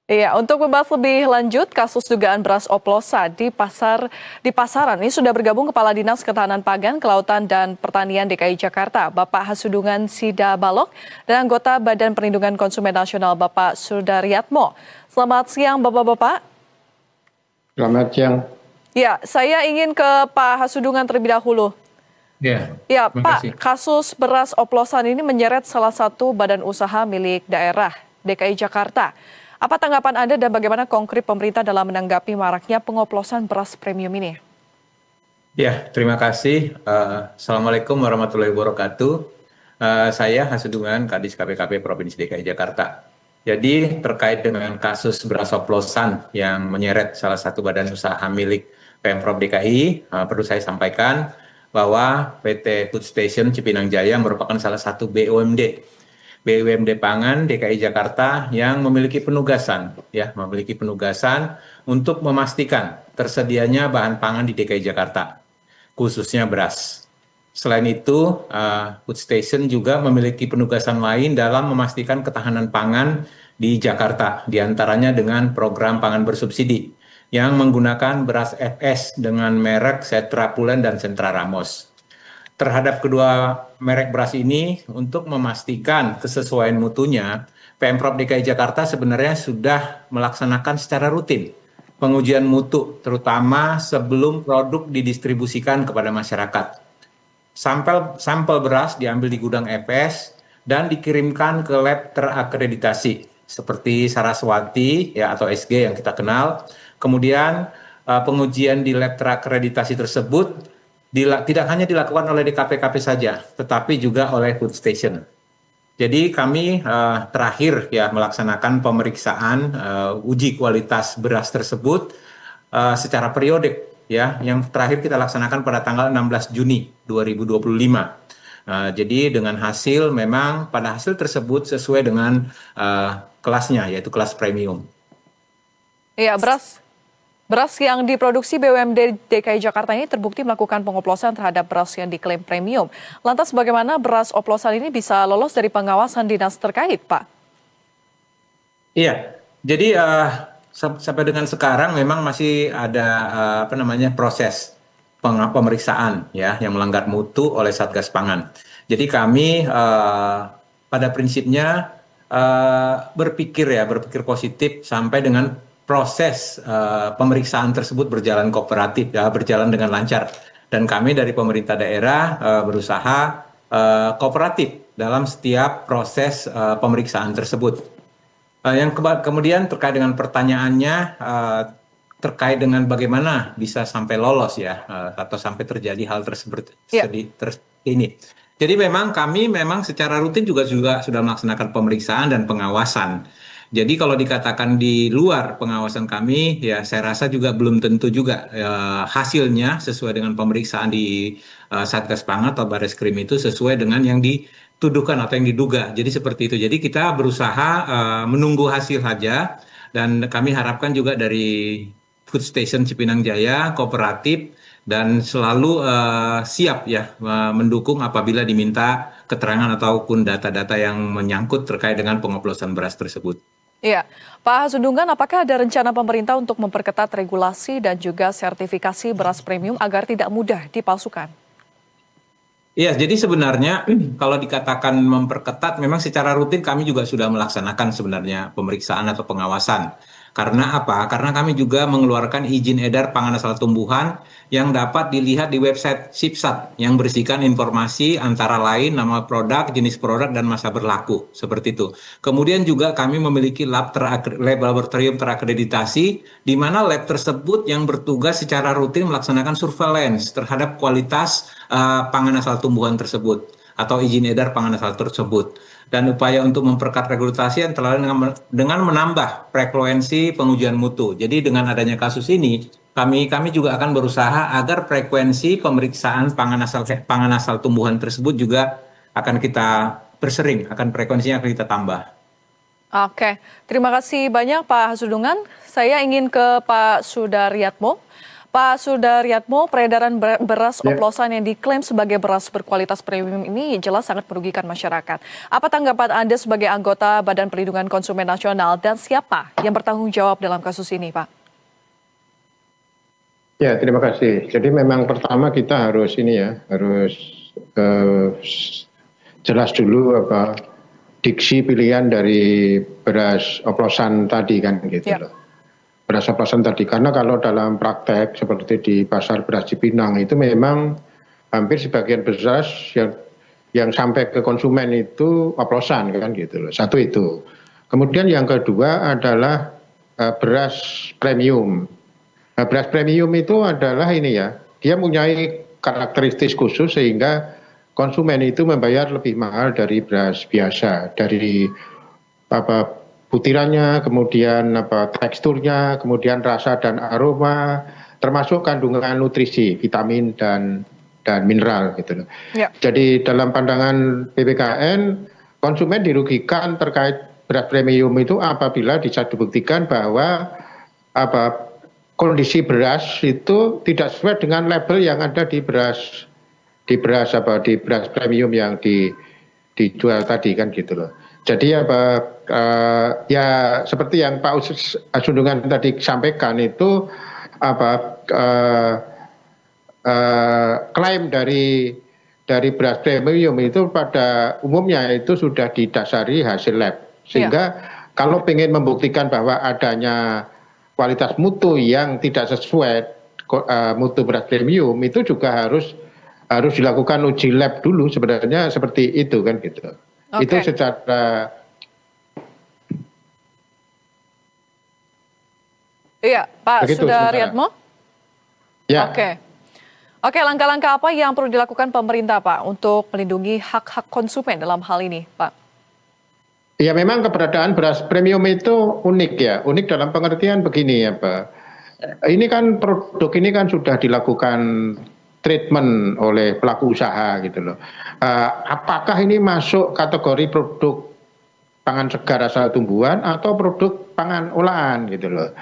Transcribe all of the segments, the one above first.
Iya, untuk membahas lebih lanjut kasus dugaan beras oplosan di pasaran ini sudah bergabung Kepala Dinas Ketahanan Pangan, Kelautan dan Pertanian DKI Jakarta, Bapak Hasudungan Sida Balok, dan anggota Badan Perlindungan Konsumen Nasional Bapak Sudaryatmo. Selamat siang Bapak-bapak. Selamat siang. Ya, saya ingin ke Pak Hasudungan terlebih dahulu. Ya, Terima kasih. Pak, kasus beras oplosan ini menyeret salah satu badan usaha milik daerah DKI Jakarta. Apa tanggapan Anda dan bagaimana konkret pemerintah dalam menanggapi maraknya pengoplosan beras premium ini? Ya, terima kasih. Assalamualaikum warahmatullahi wabarakatuh. Saya Hasudungan, Kadis KPKP Provinsi DKI Jakarta. Jadi terkait dengan kasus beras oplosan yang menyeret salah satu badan usaha milik Pemprov DKI, perlu saya sampaikan bahwa PT Food Station Cipinang Jaya merupakan salah satu BUMD Pangan DKI Jakarta yang memiliki penugasan untuk memastikan tersedianya bahan pangan di DKI Jakarta, khususnya beras. Selain itu, Food Station juga memiliki penugasan lain dalam memastikan ketahanan pangan di Jakarta, diantaranya dengan program pangan bersubsidi yang menggunakan beras FS dengan merek Setra Pulen dan Sentra Ramos. Terhadap kedua merek beras ini, untuk memastikan kesesuaian mutunya, Pemprov DKI Jakarta sebenarnya sudah melaksanakan secara rutin pengujian mutu, terutama sebelum produk didistribusikan kepada masyarakat. Sampel beras diambil di gudang FS dan dikirimkan ke lab terakreditasi seperti Saraswati atau SG yang kita kenal. Kemudian pengujian di lab terakreditasi tersebut tidak hanya dilakukan oleh DKPKP saja, tetapi juga oleh Food Station. Jadi kami terakhir melaksanakan pemeriksaan uji kualitas beras tersebut secara periodik yang terakhir kita laksanakan pada tanggal 16 Juni 2025. Jadi dengan pada hasil tersebut sesuai dengan kelasnya, yaitu kelas premium. Iya, Beras yang diproduksi BUMD DKI Jakarta ini terbukti melakukan pengoplosan terhadap beras yang diklaim premium. Lantas bagaimana beras oplosan ini bisa lolos dari pengawasan dinas terkait, Pak? Iya, jadi sampai dengan sekarang memang masih ada proses pemeriksaan yang melanggar mutu oleh Satgas Pangan. Jadi kami pada prinsipnya berpikir positif sampai dengan proses pemeriksaan tersebut berjalan kooperatif, berjalan dengan lancar. Dan kami dari pemerintah daerah berusaha kooperatif dalam setiap proses pemeriksaan tersebut. Kemudian terkait dengan pertanyaannya, terkait dengan bagaimana bisa sampai lolos atau sampai terjadi hal tersebut ini. Jadi kami secara rutin juga sudah melaksanakan pemeriksaan dan pengawasan. Jadi kalau dikatakan di luar pengawasan kami, saya rasa juga belum tentu juga hasilnya sesuai dengan pemeriksaan di Satgas Pangan atau Bareskrim itu sesuai dengan yang dituduhkan atau yang diduga. Jadi seperti itu. Jadi kita berusaha menunggu hasil saja, dan kami harapkan juga dari Food Station Cipinang Jaya kooperatif dan selalu siap mendukung apabila diminta keterangan ataupun data-data yang menyangkut terkait dengan pengoplosan beras tersebut. Iya, Pak Hasudungan, apakah ada rencana pemerintah untuk memperketat regulasi dan juga sertifikasi beras premium agar tidak mudah dipalsukan? Iya, jadi sebenarnya kalau dikatakan memperketat, memang secara rutin kami juga sudah melaksanakan sebenarnya pemeriksaan atau pengawasan. Karena apa? Karena kami juga mengeluarkan izin edar pangan asal tumbuhan yang dapat dilihat di website SIPSAT yang berisikan informasi antara lain nama produk, jenis produk, dan masa berlaku. Seperti itu. Kemudian juga kami memiliki lab laboratorium terakreditasi, di mana lab tersebut yang bertugas secara rutin melaksanakan surveillance terhadap kualitas pangan asal tumbuhan tersebut atau izin edar pangan asal tersebut. Dan upaya untuk memperketat regulasi antara lain dengan menambah frekuensi pengujian mutu. Jadi dengan adanya kasus ini, kami juga akan berusaha agar frekuensi pemeriksaan pangan asal tumbuhan tersebut juga akan kita persering, frekuensinya akan kita tambah. Oke, terima kasih banyak Pak Hasudungan. Saya ingin ke Pak Sudaryatmo. Pak Sudaryatmo, peredaran beras Ya, oplosan yang diklaim sebagai beras berkualitas premium ini jelas sangat merugikan masyarakat. Apa tanggapan Anda sebagai anggota Badan Perlindungan Konsumen Nasional dan siapa yang bertanggung jawab dalam kasus ini, Pak? ya, terima kasih. Jadi memang pertama kita harus eh, jelas dulu apa diksi pilihan dari beras oplosan tadi kan gitu Ya. loh. Beras oplosan tadi karena kalau dalam praktek seperti di pasar beras Cipinang itu memang hampir sebagian beras yang sampai ke konsumen itu oplosan kan gitu loh. Satu itu. Kemudian yang kedua adalah beras premium. Nah, beras premium itu adalah dia mempunyai karakteristik khusus sehingga konsumen itu membayar lebih mahal dari beras biasa, dari butirannya, kemudian teksturnya, kemudian rasa dan aroma, termasuk kandungan nutrisi, vitamin dan mineral gitu loh. Ya. Jadi dalam pandangan BPKN, konsumen dirugikan terkait beras premium itu apabila bisa dibuktikan bahwa kondisi beras itu tidak sesuai dengan label yang ada di beras premium yang dijual tadi kan gitu loh. Jadi ya seperti yang Pak Asundungan tadi sampaikan itu klaim dari beras premium itu pada umumnya itu sudah didasari hasil lab. Sehingga kalau ingin membuktikan bahwa adanya kualitas mutu yang tidak sesuai mutu beras premium itu juga harus dilakukan uji lab dulu sebenarnya seperti itu kan gitu. Itu secara Iya, Pak Sudaryatmo? Ya. Oke, langkah-langkah apa yang perlu dilakukan pemerintah, Pak, untuk melindungi hak-hak konsumen dalam hal ini, Pak? Ya memang keberadaan beras premium itu unik ya, unik dalam pengertian begini ya Pak. Ini kan produk ini kan sudah dilakukan treatment oleh pelaku usaha gitu loh. Apakah ini masuk kategori produk pangan segar asal tumbuhan atau produk pangan olahan gitu loh.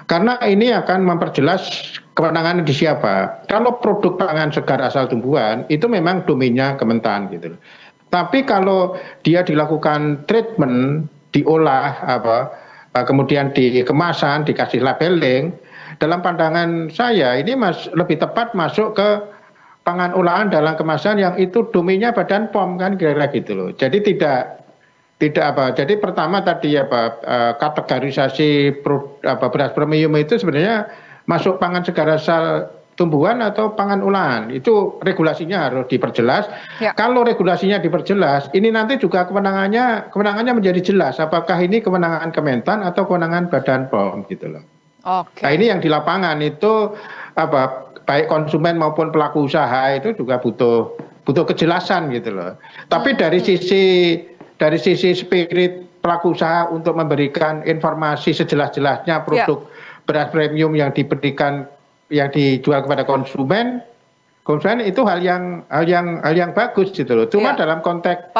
Karena ini akan memperjelas kewenangan di siapa. Kalau produk pangan segar asal tumbuhan itu memang domainnya Kementan gitu loh. Tapi kalau dia dilakukan treatment, diolah kemudian dikemasan, dikasih labeling, dalam pandangan saya ini lebih tepat masuk ke pangan olahan dalam kemasan yang itu domainnya Badan POM kan kira-kira gitu loh. Jadi jadi pertama tadi kategorisasi beras premium itu sebenarnya masuk pangan segar asal tumbuhan atau pangan olahan. Itu regulasinya harus diperjelas. Ya. Kalau regulasinya diperjelas, ini nanti juga kewenangannya menjadi jelas apakah ini kewenangan Kementan atau kewenangan Badan POM gitu loh. Nah, ini yang di lapangan itu baik konsumen maupun pelaku usaha itu juga butuh kejelasan gitu loh. Tapi dari sisi spirit pelaku usaha untuk memberikan informasi sejelas-jelasnya produk beras premium yang dijual kepada konsumen itu hal yang bagus gitu loh. Cuma dalam konteks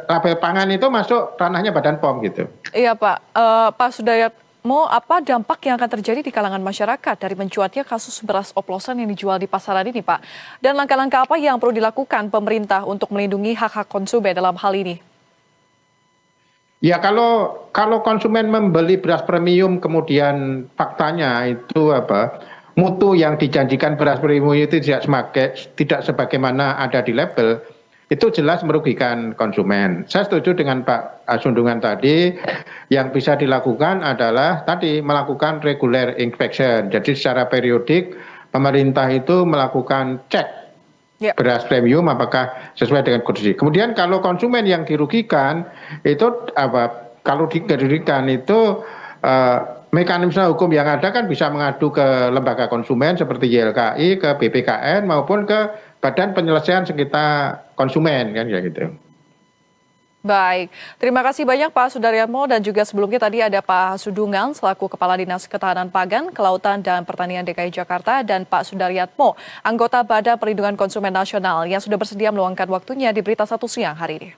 label pangan itu masuk ranahnya Badan POM gitu. Iya Pak, Pak Sudaryatmo, apa dampak yang akan terjadi di kalangan masyarakat dari mencuatnya kasus beras oplosan yang dijual di pasaran ini, Pak? Dan langkah-langkah apa yang perlu dilakukan pemerintah untuk melindungi hak-hak konsumen dalam hal ini? Ya kalau konsumen membeli beras premium kemudian faktanya itu mutu yang dijanjikan beras premium itu tidak sebagaimana ada di label, itu jelas merugikan konsumen. Saya setuju dengan Pak Asundungan tadi, yang bisa dilakukan adalah tadi melakukan regular inspection. Jadi secara periodik pemerintah itu melakukan cek beras premium apakah sesuai dengan kondisi. Kemudian kalau konsumen yang dirugikan itu kalau dirugikan itu mekanisme hukum yang ada kan bisa mengadu ke lembaga konsumen seperti YLKI, ke BPKN maupun ke Badan Penyelesaian Sengketa Konsumen kan ya gitu. Baik, terima kasih banyak Pak Sudaryatmo, dan juga sebelumnya tadi ada Pak Hasudungan selaku Kepala Dinas Ketahanan Pangan, Kelautan dan Pertanian DKI Jakarta, dan Pak Sudaryatmo, anggota Badan Perlindungan Konsumen Nasional yang sudah bersedia meluangkan waktunya di Berita Satu Siang hari ini.